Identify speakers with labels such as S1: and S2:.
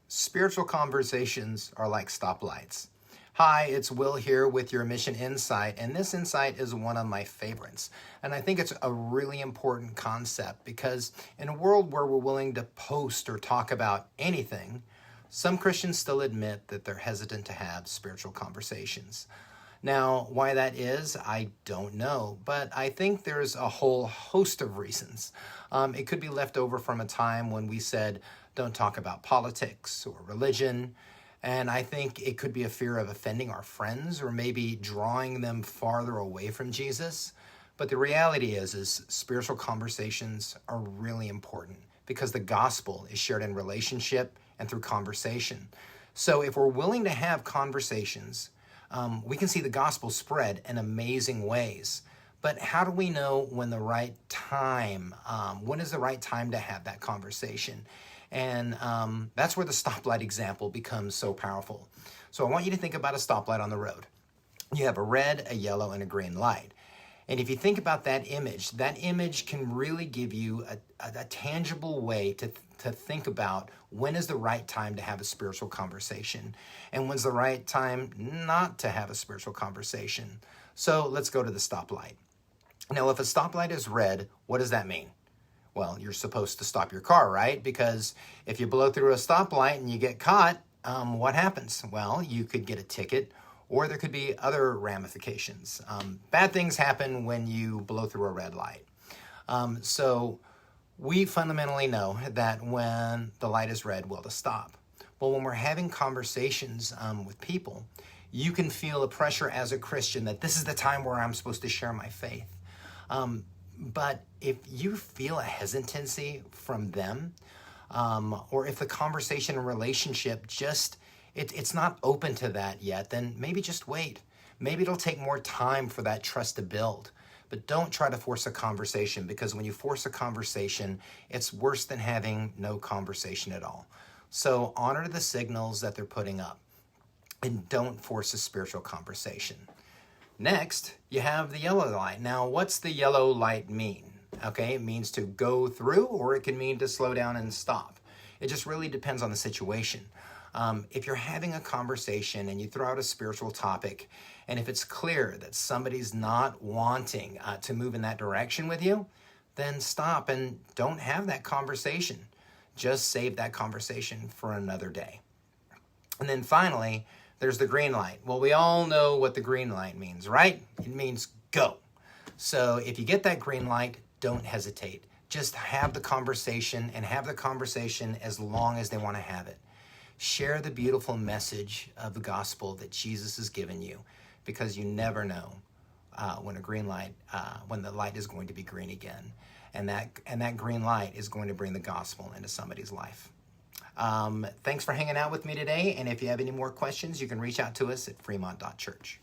S1: Spiritual conversations are like stoplights. Hi, it's Will here with your Mission Insight, and this insight is one of my favorites. And I think it's a really important concept because in a world where we're willing to post or talk about anything, some Christians still admit that they're hesitant to have spiritual conversations. Now, why that is, I don't know, but I think there's a whole host of reasons. It could be left over from a time when we said, don't talk about politics or religion. And I think it could be a fear of offending our friends or maybe drawing them farther away from Jesus. But the reality is spiritual conversations are really important because the gospel is shared in relationship and through conversation. So if we're willing to have conversations, we can see the gospel spread in amazing ways. But how do we know when the right time, when is the right time to have that conversation? And that's where the stoplight example becomes so powerful. So I want you to think about a stoplight on the road. You have a red, a yellow, and a green light. And if you think about that image can really give you a tangible way to think about when is the right time to have a spiritual conversation and when's the right time not to have a spiritual conversation. So let's go to the stoplight. Now, if a stoplight is red, what does that mean? Well, you're supposed to stop your car, right? Because if you blow through a stoplight and you get caught, what happens? Well, you could get a ticket or there could be other ramifications. Bad things happen when you blow through a red light. So we fundamentally know that when the light is red, well, to stop. But when we're having conversations with people, you can feel the pressure as a Christian that this is the time where I'm supposed to share my faith. But if you feel a hesitancy from them, or if the conversation and relationship it's not open to that yet, then maybe just wait. Maybe it'll take more time for that trust to build. But don't try to force a conversation, because when you force a conversation, it's worse than having no conversation at all. So honor the signals that they're putting up and don't force a spiritual conversation. Next, you have the yellow light. Now, what's the yellow light mean? Okay, it means to go through, or it can mean to slow down and stop. It just really depends on the situation. If you're having a conversation and you throw out a spiritual topic, and if it's clear that somebody's not wanting to move in that direction with you, then stop and don't have that conversation. Just save that conversation for another day. And then finally, there's the green light. Well, we all know what the green light means, right? It means go. So if you get that green light, don't hesitate. Just have the conversation, and have the conversation as long as they want to have it. Share the beautiful message of the gospel that Jesus has given you, because you never know when the light is going to be green again. And that green light is going to bring the gospel into somebody's life. Thanks for hanging out with me today. And if you have any more questions, you can reach out to us at Fremont.Church.